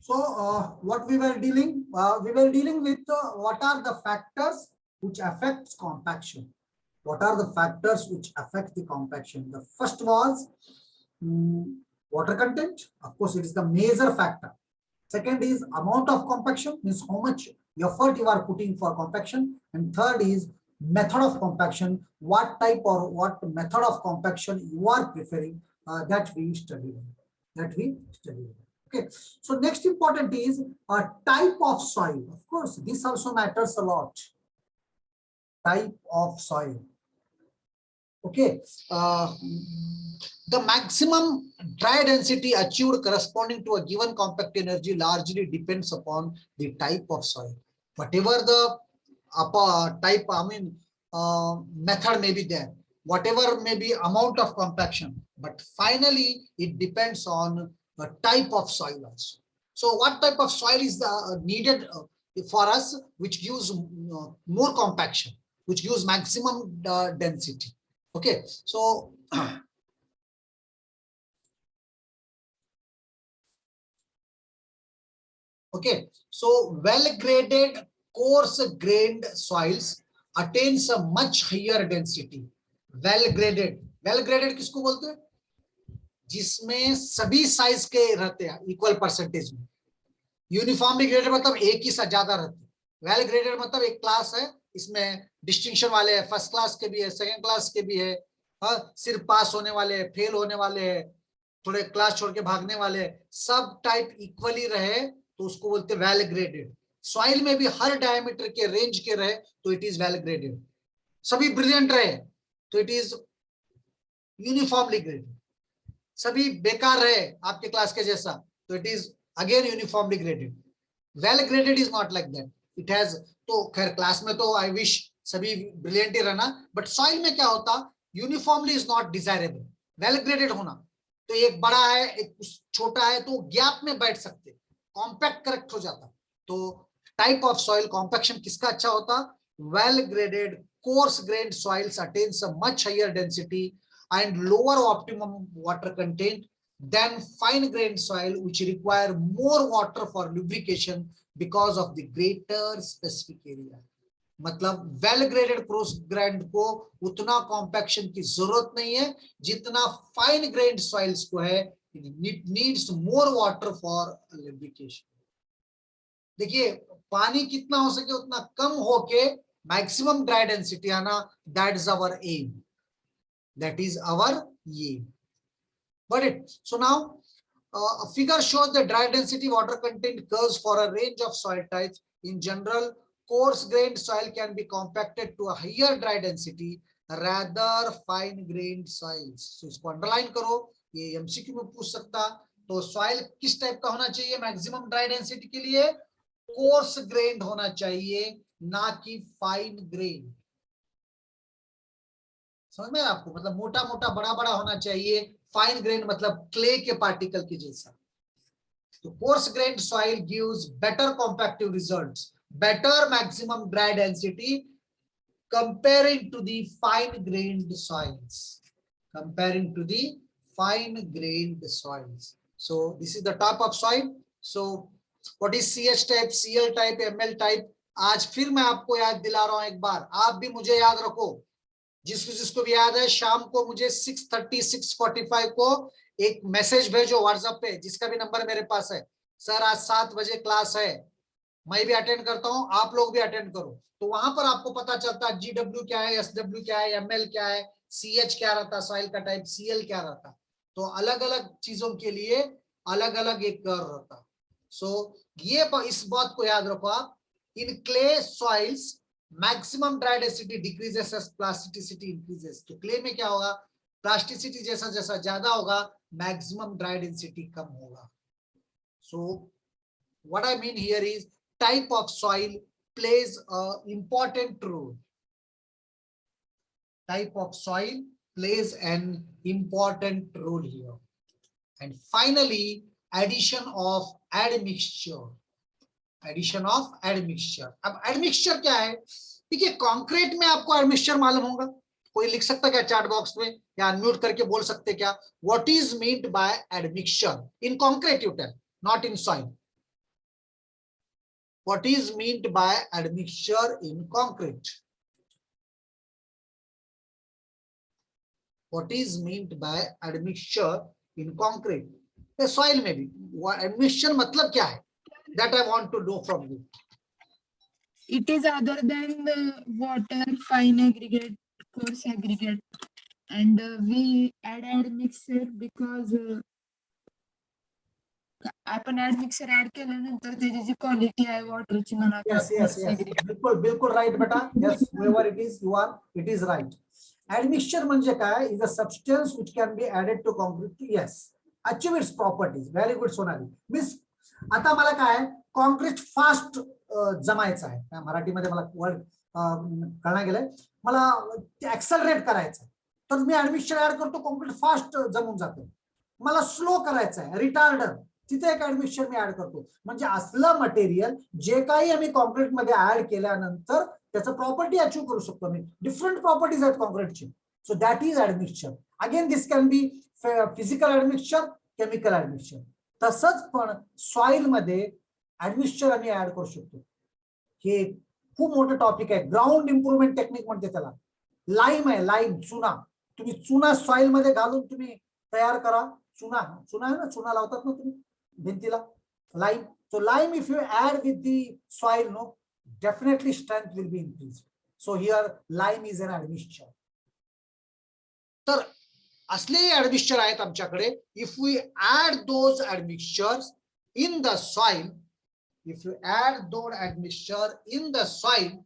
So what we were dealing with what are the factors which affects compaction. What are the factors which affect the compaction? The first was water content. Of course, it is the major factor. Second is amount of compaction, means how much effort you are putting for compaction. And third is method of compaction, what type or what method of compaction you are preferring, that we studied. Okay, so next important is a type of soil. Of course, this also matters a lot. Type of soil. Okay, the maximum dry density achieved corresponding to a given compact energy largely depends upon the type of soil. Whatever the type, method may be there, whatever may be amount of compaction, but finally it depends on the type of soil also. So what type of soil is needed for us, which gives more compaction, which gives maximum density. Okay, so okay, so well-graded, coarse-grained soils attains a much higher density. Well-graded किसको बोलते हैं? जिसमें सभी size के रहते हैं equal percentage में. Uniformly graded मतलब एक ही ज्यादा रहते हैं. वेल ग्रेडेड मतलब एक क्लास है, इसमें डिस्टिंक्शन वाले हैं, फर्स्ट क्लास के भी है, सेकंड क्लास के भी है, सिर्फ पास होने वाले, फेल होने वाले, थोड़े क्लास छोड़ के भागने वाले, सब टाइप इक्वली रहे तो उसको बोलते हैं वेल ग्रेडेड. सॉइल में भी हर डायमीटर के रेंज के रहे तो इट इज वेल ग्रेडेड. सभी ब्रिलियंट रहे तो इट इज यूनिफॉर्मली ग्रेडेड. सभी बेकार रहे आपके क्लास के जैसा तो it is again uniformly graded. Well graded is not like that. It has, तो खैर क्लास में तो आई विश सभी ब्रिलियंट ही रहना, बट सॉइल में क्या होता, uniformly is not desirable. Well graded होना तो एक बड़ा है एक छोटा है तो गैप में बैठ सकते, कॉम्पैक्ट करेक्ट हो जाता. तो टाइप ऑफ सॉइल कॉम्पैक्शन किसका अच्छा होता, well graded coarse grained soils attains a much higher density and lower optimum water content than fine grained soil which require more water for lubrication because of the greater specific area. मतलब well graded cross grind को उतना compaction की जरूरत नहीं है जितना fine grained soils को है. It needs more water for lubrication. देखिए पानी कितना हो सके उतना कम होके मैक्सिमम ड्राई डेंसिटी आना, that is our aim. That is our aim. Got it? So now a figure shows the dry density water content curves for a range of soil types. In general, coarse grained soil can be compacted to a higher dry density rather fine grained soils. So इसको underline करो, ये MCQ में पूछ सकता. तो soil किस type का होना चाहिए मैक्सिमम ड्राई डेंसिटी के लिए? कोर्स ग्रेन्ड होना चाहिए, ना कि फाइन ग्रेन. समझ में आपको, मतलब मोटा मोटा बड़ा बड़ा होना चाहिए. फाइन ग्रेन मतलब क्ले के पार्टिकल के जैसा. तो coarse grained soil gives better compactive results, better maximum dry density comparing to the fine grained soils. Comparing to the fine grained soils. So this is the type of soil. So what is CH type, CL type, ML type? आज फिर मैं आपको याद दिला रहा हूं एक बार, आप भी मुझे याद रखो. जिसको भी याद है शाम को मुझे 6:30 6:45 को एक मैसेज भेजो व्हाट्सएप पे, जिसका भी नंबर मेरे पास है. सर आज 7 बजे क्लास है, मैं भी अटेंड करता हूं, आप लोग भी अटेंड करो. तो वहां पर आपको पता चलता है GW क्या है, SW क्या है, ML क्या है, CH क्या रहता, सॉइल का टाइप, CL क्या रहता. तो अलग अलग चीजों के लिए अलग अलग एक कर रहता. सो ये इस बात को याद रखो आप. In clay soils maximum dry density decreases as plasticity increases. तो क्ले में क्या होगा, प्लास्टिसिटी जैसा जैसा ज्यादा होगा मैक्सिमम ड्राई डेंसिटी कम होगा. So what I mean here is type of soil plays a important role. Type of soil plays an important role here. And finally, addition of admixture. Addition of admixture. अब admixture क्या है? देखिए concrete में आपको admixture मालूम होगा, कोई लिख सकता क्या चैट बॉक्स में या अनम्यूट करके बोल सकते क्या, what is meant by admixture in concrete? You tell, not in soil. What is meant by admixture in concrete? What is meant by admixture in concrete? The soil maybe. Admixture मतलब क्या है? That I want to know from you. It is other than the water, fine aggregate, coarse aggregate, and we add admixture because आपण admixture add केल्यानंतर त्याची जी quality आहे वॉटरची म्हणा Yes, yes, coarse yes. aggregate. बिल्कुल right बेटा. Yes, whoever it is, it is right. Admixture म्हणजे काय? Is a substance which can be added to concrete. Yes, achieve its properties. Very good, Sonali. Miss, आता मला काय concrete fast जमायचं आहे. मराठीमध्ये मला वर्ड कळणार गेलंय. मला ऍक्सलरेट करायचं आहे. तर मी ऍडमिक्चर ऍड करतो, कॉन्क्रीट फास्ट जमून जातं. मला स्लो करायचं आहे, रिटार्डर, तिथे एक ऍडमिक्चर मी ऍड करतो. म्हणजे असलं मटेरियल जे काही आम्ही कॉन्क्रीट मध्ये ऍड केल्यानंतर त्याचं प्रॉपर्टी अचीव्ह करू शकतो आम्ही. डिफरंट प्रॉपर्टीज आहेत कॉन्क्रीटची. So that is admixture. Again this can be physical admixture, chemical admixture. तसंच पण सॉइल मध्ये ऍडमिक्चर आम्ही ऍड करू शकतो. हे खूप मोठं टॉपिक आहे. ग्राउंड इम्प्रुव्हमेंट टेक्निक म्हणते त्याला. लाईम आहे, लाईम, चुना. तुम्ही चुना सॉइल मध्ये घालून तुम्ही तयार करा. चुना आहे ना, चुना लावतात ना तुम्ही भिंतीला, lime. So lime, if you add with the soil, no, definitely strength will be increased. So here lime is an admixture. तर असले admixture आहेत आमच्याकडे. If we add those admixtures in the soil, if you add those admixture in the soil,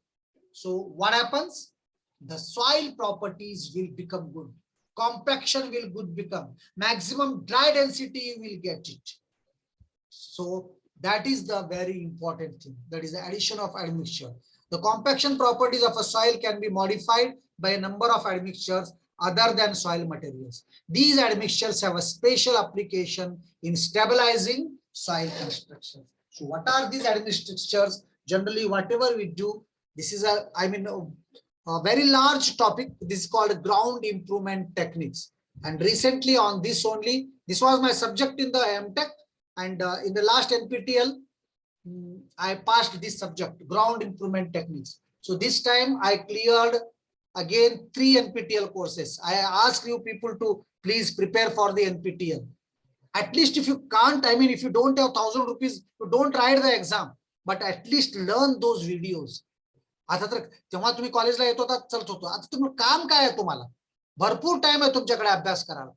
so what happens? The soil properties will become good. Compaction will good become. Maximum dry density you will get it. So that is the very important thing. That is the addition of admixture. The compaction properties of a soil can be modified by a number of admixtures other than soil materials. These admixtures have a special application in stabilizing soil construction. So what are these admixtures? Generally, whatever we do, this is a very large topic. This is called ground improvement techniques. And recently on this only, this was my subject in the MTech. And in the last NPTEL, I passed this subject, ground improvement techniques. So this time I cleared again 3 NPTEL courses. I ask you people to please prepare for the NPTEL. At least if you can't, if you don't have 1,000 rupees, you don't write the exam, but at least learn those videos. आता तर तेव्हा तुम्ही कॉलेजला येत होता, चलत होतो. आता तुम्ही काम काय आहे, तुम्हाला भरपूर टाइम आहे तुमच्याकडे अभ्यास करायला.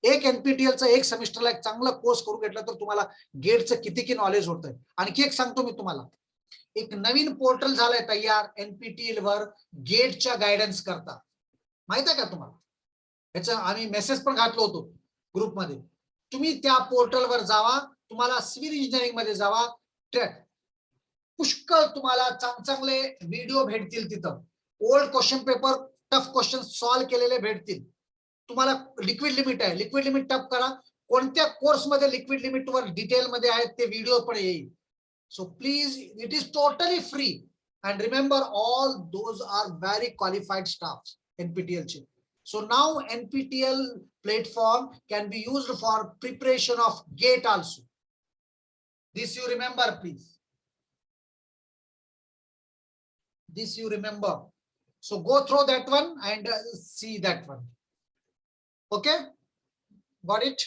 एक एनपीटीएलचा एक सेमिस्टरला एक चांगला कोर्स करून घेतला तर तुम्हाला गेटचं किती नॉलेज होतंय. आणखी एक सांगतो मी तुम्हाला, एक नवीन पोर्टल झालंय तयार एनपीटीएल वर गेटच्या गायडन्स करता. माहित आहे का तुम्हाला? याचा आम्ही मेसेज पण घातलो होतो ग्रुपमध्ये. तुम्ही त्या पोर्टलवर जावा, तुम्हाला सिव्हिल इंजिनिअरिंग मध्ये जावा, पुष्कळ तुम्हाला चांगले व्हिडिओ भेटतील तिथं. Old question paper, tough question solve केलेले भेटतील. तुम्हाला लिक्विड लिमिट आहे, लिक्विड लिमिट टप करा. कोणत्या कोर्स मध्ये लिक्विड लिमिट वर डिटेल मध्ये आहेत ते व्हिडिओ पण येईल. So please, it is totally free. And remember, all those are very qualified staff NPTEL चे. So now NPTEL platform can be used for preparation of GATE also. This you remember please. This you remember. So go through that one and see that one. Okay, got it?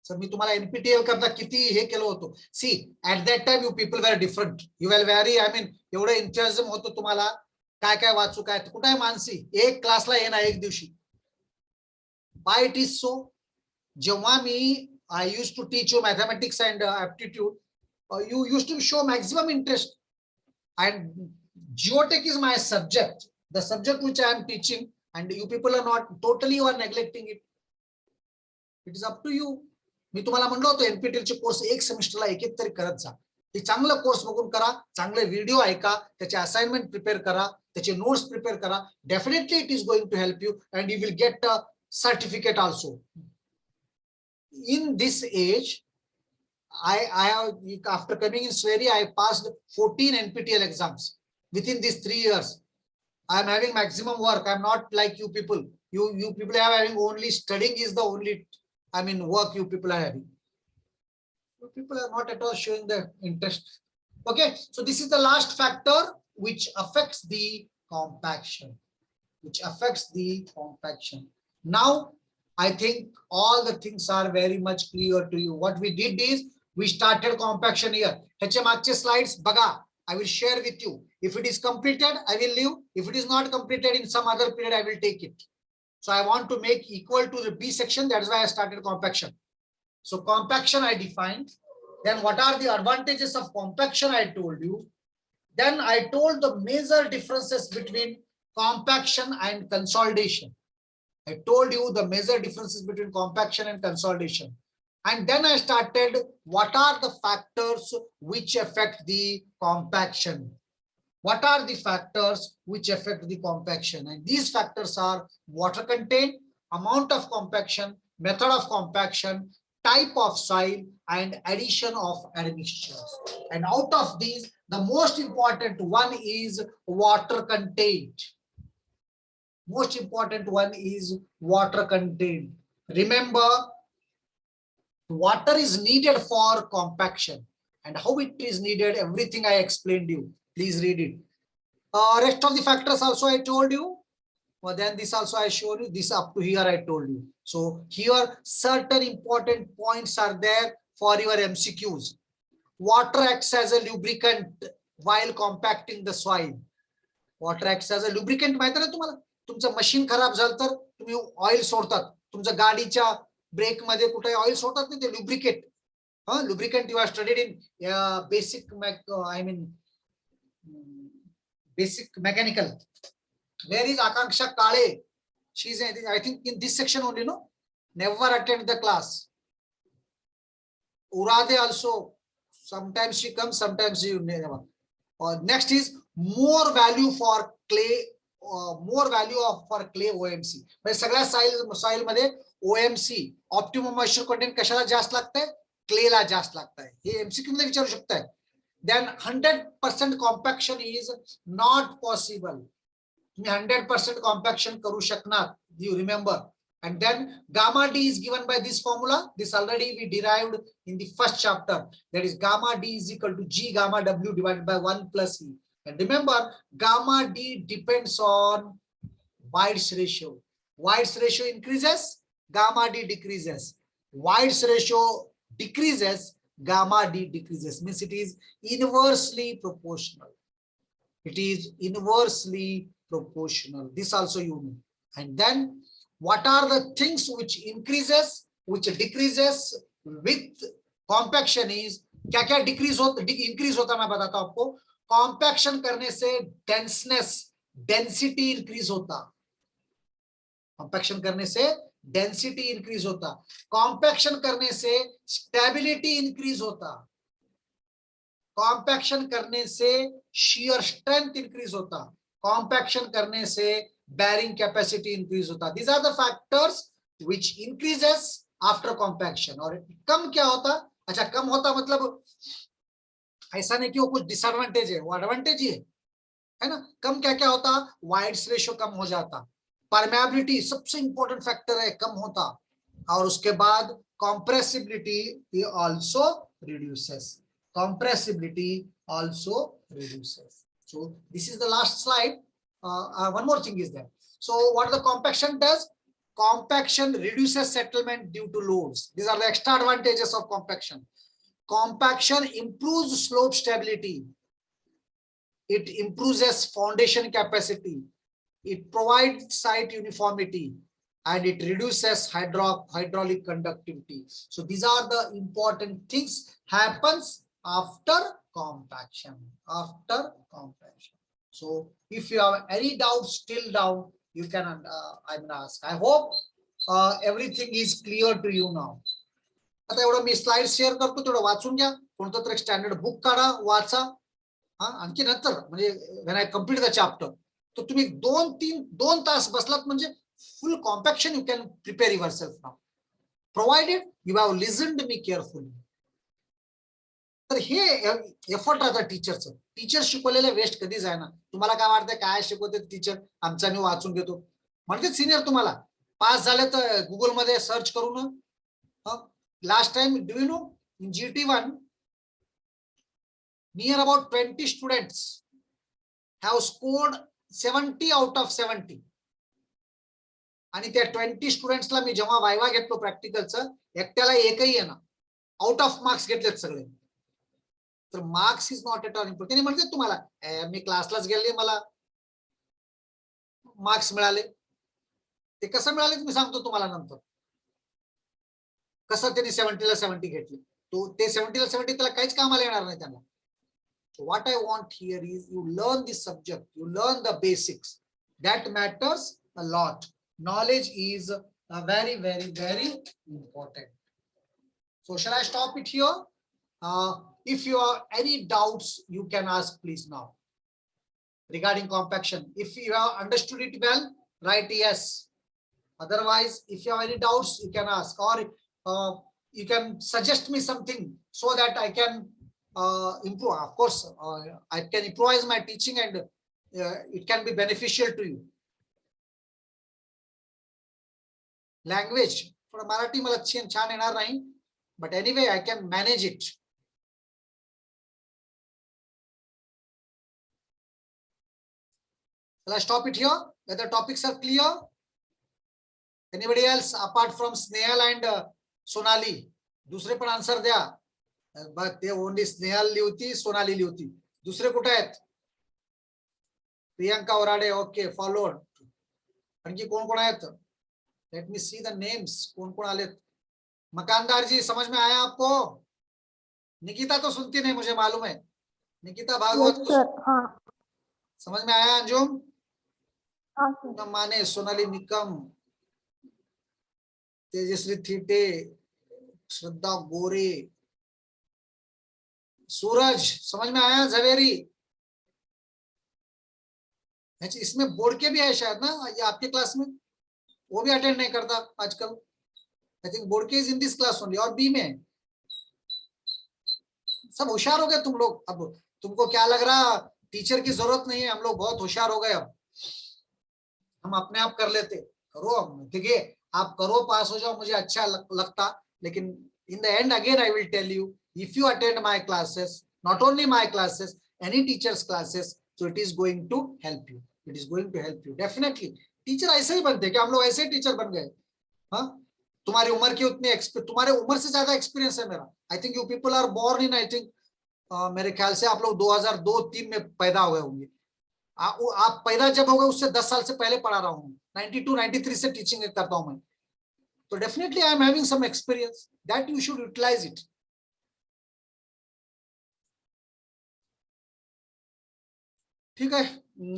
So मी तुम्हाला NPTEL करता किती हे केलं होतं. See at that time you people were different. You were very, एवढं interest होतं तुम्हाला. काय काय वाचू, काय कुठे आहे मानसी, एक क्लासला येणार एक दिवशी. Why it is so? जेव्हा मी I used to teach you mathematics and aptitude, you used to show maximum interest, and geotech is my subject, the subject which I am teaching, and you people are not totally, you are neglecting it. It is up to you. मी तुम्हाला म्हणलो होतो NPTEL चे course एक सेमिस्टरला एक तरी करत जा. ते चांगलं कोर्स बघून करा, चांगले व्हिडिओ ऐका, त्याचे असाइनमेंट प्रिपेअर करा, त्याचे नोट्स प्रिपेअर करा. Definitely it is going to help you and you will get a certificate also. In this age, I have, after coming in Sweri, I passed 14 NPTEL exams within these 3 years. I am having maximum work. I am not like you people. You people are having only studying is the only, work you people are having. People are not at all showing the interest. Okay, so this is the last factor which affects the compaction. Now, I think all the things are very much clear to you. What we did is we started compaction here. ह्याचे slides बघा. I will share with you. If it is completed, I will leave. If it is not completed in some other period, I will take it. So I want to make equal to the B section. That's why I started compaction. So compaction I defined. Then what are the advantages of compaction I told you. Then I told the major differences between compaction and consolidation. I told you the major differences between compaction and consolidation. And then I started what are the factors which affect the compaction. What are the factors which affect the compaction? And these factors are water content, amount of compaction, method of compaction, type of soil, and addition of admixtures. And out of these, the most important one is water content. Most important one is water content. Remember, water is needed for compaction, and how it is needed, everything I explained you. Please read it. Rest of the factors also I told you. Well, then this also I showed you. This up to here I told you. So here certain important points are there for your MCQs. Water acts as a lubricant while compacting the soil. Water acts as a lubricant. माहिती ना तुम्हाला? तुमचं machine खराब झालं तर तुम्ही oil सोडतात. तुमच्या गाडीच्या ब्रेक मध्ये कुठे ऑइल सोडतात नाही ते lubricate. Lubricant you have studied in basic mechanical. Where is Akanksha Kale? She's I think in this section only, no? Never attend the class. Urade also. Sometimes she comes, sometimes she never. Next is more value for clay. More value for clay OMC. म्हणजे सगळ्या soil मध्ये OMC optimum moisture content कशाला जास्त लागतंय? Clay ला जास्त लागतंय. हे MCQ मध्ये विचारू शकताय. Then 100% compaction is not possible. 100% compaction करू शकणार. You remember. And then gamma D is given by this formula. This already we derived in the first chapter. That is gamma D is equal to G gamma W divided by 1 plus E. And remember, gamma D depends on White's ratio. White's ratio increases, gamma D decreases. White's ratio decreases, gamma D decreases. Means it is inversely proportional. It is inversely proportional. This also you know. And then what are the things which increases, which decreases with compaction is क्या-क्या decrease होता, increase होता मैं बताता हूं आपको. Compaction करने से denseness, density increase होता. Compaction करने से density increase होता. Compaction करने से stability increase होता. Compaction करने से shear strength increase होता. Compaction करने से bearing capacity increase होता. These are the factors which increases after compaction. और कम क्या होता? अच्छा कम होता मतलब ऐसा नहीं कि वो कुछ डिसएडवांटेज है, वो एडवांटेज ही है ना. कम क्या क्या होता? वाइड्स रेशियो कम हो जाता. परमेबिलिटी सबसे इंपॉर्टेंट फैक्टर है, कम होता. और उसके बाद compressibility also reduces. Compressibility also reduces. So this is the last slide. One more thing is there. So what the compaction does? Compaction reduces settlement due to loads. These are the extra advantages of compaction. Compaction improves slope stability. It improves foundation capacity. It provides site uniformity, and it reduces hydraulic conductivity. So these are the important things happens after compaction. After compaction. So if you have any doubts still down, you can ask. I hope everything is clear to you now. आता एवढं मी slide share करतो, तेवढं वाचून घ्या. कोणतं तरी standard book काढा, वाचा. आणखी नंतर म्हणजे when I complete the chapter, तर तुम्ही 2 तास बसलात म्हणजे full compaction you can prepare yourself now, provided you have listened me carefully. तर हे एफर्ट राहतात टीचरचं. टीचर शिकवलेलं वेस्ट कधी जायना. तुम्हाला काय वाटतं काय शिकवते टीचर, आमचा मी वाचून घेतो म्हणते सिनियर. तुम्हाला पास झाले तर गुगल मध्ये सर्च करून. Last time, do you know in GT1, near about 20 students have scored 70 out of 70. आणि त्या 20 स्टुडंट्सला मी जेव्हा वायवा घेतलो प्रॅक्टिकलचं, एकट्याला एकही आहे ना आउट ऑफ मार्क्स घेतलेत सगळे. तर marks is not at all important. त्यांनी म्हणतात तुम्हाला मी क्लासलाच गेले मला मार्क्स मिळाले. ते कसं मिळाले मी सांगतो तुम्हाला नंतर. कसं त्यांनी 70ला 70 घेतले. तो ते 70ला 70 त्याला काहीच कामाला येणार नाही त्यांना. What I want here is you learn this subject, you learn the basics. That matters a lot. Knowledge is very, very, very important. So shall I stop it here? If you have any doubts, you can ask please now regarding compaction. If you have understood it well, write yes. Otherwise, if you have any doubts, you can ask, or you can suggest me something so that I can improve. Of course, I can improvise my teaching and it can be beneficial to you. Language for Marathi मला छान येणार नाही, but anyway I can manage it. Shall I stop it here? Whether topics are clear? Anybody else apart from Snehal and Sonali? दुसरे पण answer द्या. But ते only Snehal लिहिती, सोनाली लिहिती. दुसरे कुठे आहेत? प्रियंका ओराडे. Okay, followed. आणखी कोण कोण आहेत? Let me see the names. कोण कोण आलेत? मकानदार जी, समझ में आया आपको? निकिता तो सुनती नहीं, मुझे मालूम है. निकिता भागवत समझ में आया? अंजुम माने, सोनाली निकम, तेजश्री थीटे, श्रद्धा गोरे, सूरज, समझ में आया? झवेरी. इसमें बोर्ड के भी है शायद ना, ये आपके क्लास में? वो भी अटेंड नहीं करता आजकल. आई थिंक बोर्ड के is in this class only. और बी में सब होशियार हो गए तुम लोग. अब तुमको क्या लग रहा टीचर की जरूरत नहीं है? हम लोग बहुत होशियार हो गए. अब हम अपने आप कर लेते. करो अब, देखिए आप करो, पास हो जाओ, मुझे अच्छा लगता. लेकिन in the end again I will tell you, if you attend my classes, not only my classes, any teacher's classes, so it is going to help you. It is going to help you definitely. Teacher ऐसे ही बनते क्या? हम लोग ऐसे ही teacher बन गए? हाँ, तुम्हारी उम्र की उतनी तुम्हारे उम्र से ज्यादा एक्सपीरियंस है मेरा. I think you people are born in, I think मेरे ख्याल से आप लोग 2002-3 में पैदा हो गए होंगे. आप पैदा जब हो गए उससे 10 साल से पहले पढ़ा रहा हूँ. 92-93 से टीचिंग करता हूँ मैं. तो definitely I am having some experience. That you should utilize it. ठीक है,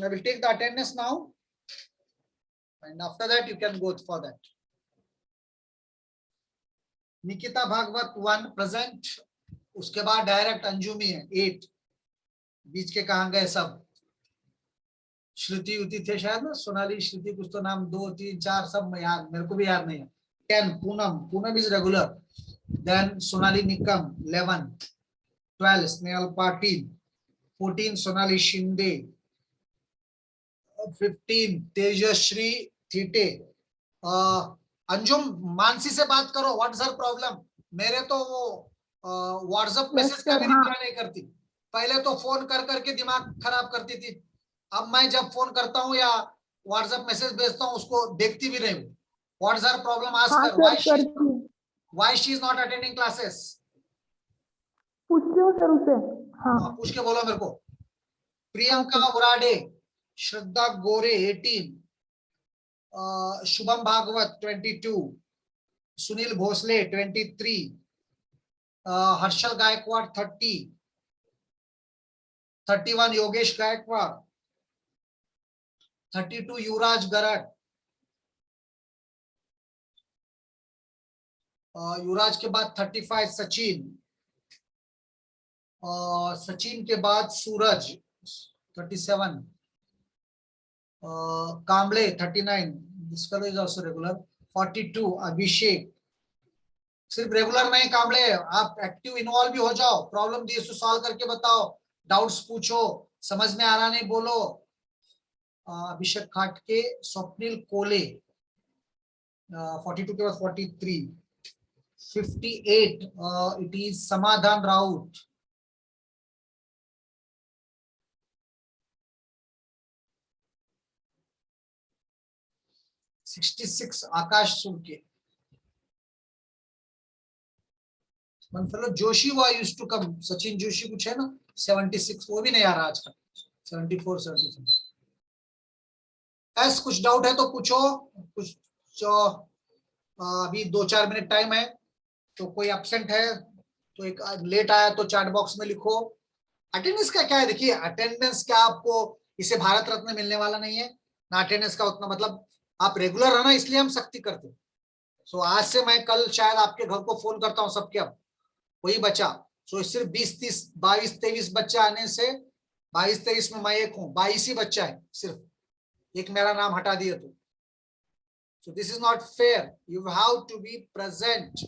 I will take the attendance now and after that you can go for that. Nikita Bhagwat 1 present. उसके बाद डायरेक्ट अंजुमी है 8. बीच के कहां गए सब? श्रुति उति थे शायद ना, सोनाली, श्रुति, कुछ तो नाम 2, 3, 4 सब याद, मेरे को भी याद नहीं है. 10 Poonam is regular. Then Sonali Nikam 11, 12 Snehal Patil, 14 Sonali Shinde, 15 Tejashri Thite. Anjum, Mansi से बात करो. What's her problem? मेरे तो वो व्हाट्सएप मैसेज का भी रिप्लाई नहीं करती. पहले तो फोन कर करके दिमाग खराब करती थी. अब मैं जब फोन करता हूँ या व्हाट्सएप मैसेज भेजता हूँ उसको देखती भी नहीं. What's her problem? आस्क कर. Why she is not attending classes? पूछो सर उसे. हाँ, पूछ के बोलो मेरे को. प्रियंका उराडे, श्रद्धा गोरे 18, शुभम भागवत 22, सुनील भोसले 23, हर्षल गायकवाड़ 30, 31 योगेश गायकवाड़, 32 युवराज गरड. युवराज के बाद 35 सचिन, सचिन के बाद सूरज 37, Kamble 39, this fellow is also regular. 42 अभिषेक. सिर्फ रेगुलर नहीं कांबळे, आप एक्टिव इन्वॉल्व भी हो जाओ. प्रॉब्लम दी तो सॉल्व करके बताओ, डाउट्स पूछो, समझ में आ रहा नहीं बोलो. अभिषेक खाटके, स्वप्निल कोले 42 के बाद 43, 58, it is Samadhan Raut. 66, Akash Sulke. One fellow Joshua used to come, Sachin Joshi कुछ है ना, 76, वो भी नहीं आ रहा आज का, 74, 73. कुछ डाउट है तो पूछो, कुछ जो अभी 2-4 मिनट टाइम है, तो कोई एब्सेंट है तो एक लेट आया तो चैट बॉक्स में लिखो. अटेंडेंस का क्या है, देखिए अटेंडेंस क्या आपको इसे भारत रत्न मिलने वाला नहीं है ना, अटेंडेंस का उतना मतलब आप रेगुलर है ना, इसलिए हम सख्ती करते हैं. सो आज से मैं कल शायद आपके घर को फोन करता हूं सबके, अब वही बचा. सो सिर्फ 20, 30, 22, 23 बच्चे आने से, 22, 23 में मैं एक हूं, 22 ही बच्चा है सिर्फ, एक मेरा नाम हटा दिया तो. So this is not fair. You have to be present.